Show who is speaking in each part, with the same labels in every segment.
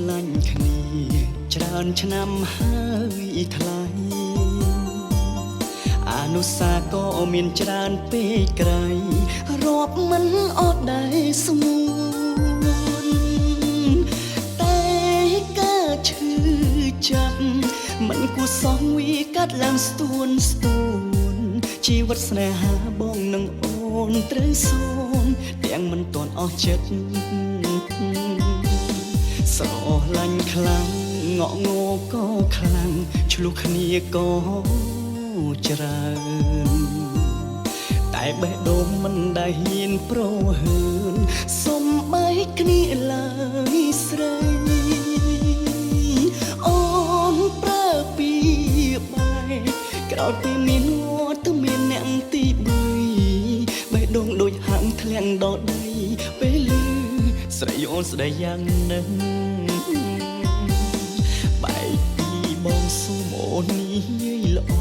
Speaker 1: លាញ់គ្នាច្រើនឆ្នាំហើយថ្លៃអនុសាក៏មានច្រើនពេកក្រៃរាប់មិនអត់ដែរស្មួនតែការឈឺចាប់មិនគួរសងវាកាត់ឡើងស្ទួនជីវិតស្នេហាបងនឹងអូនត្រូវសូនទាំងមិនទាន់អស់ចិត្តស្រឡាញ់ខ្លាំងងក់ងោក៏ខ្លាំងឆ្លុះគ្នាក៏ច្រើនតែបេះដូងមិនដែលហ៊ានប្រហើនសុំបីគ្នាឡើយស្រីអូនប្រើពីបែកក្រោយពីមានងត់ទៅមានអ្នកទី3បេះដូងដូចហាំងធ្លាក់ដល់ដីពេលលឺស្រីអូនស្ដីយ៉ាងនឹងបែកពីបងសុំអូននេះល្អ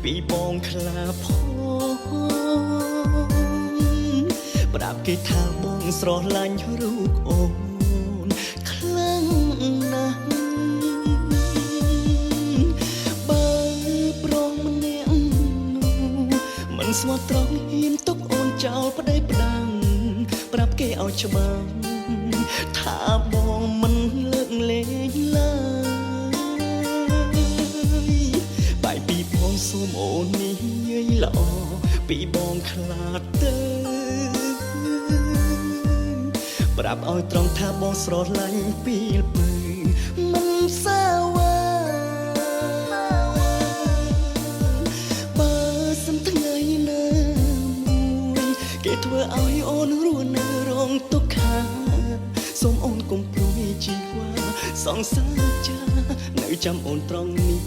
Speaker 1: ពីបងខ្លាផងប្រាប់គេថាបងស្រឡាញ់រូបអូនខ្លាំងណាស់បើប្រងម្នាក់នោះមិនស្មោះត្រង់ហ៊ានទុកអូនចោលប្តីផ្ដាំប្រាប់គេឲ្យច្បាស់ថាបងមិនលើកលែងឡើយបែកពីបងសូមអូននេះយាយល្អពីបងខ្លាចទៅប្រាប់ឲ្យត្រង់ថាបងស្រឡាញ់ពីលពើមិនសាវ៉ាបើសិនថ្ងៃណាមួយគេធ្វើឲ្យអូនរស់នៅរងទុក្ខសូមអូនកុំព្រួយជីវ៉ាសងសាចានៅចាំអូនត្រង់នេះ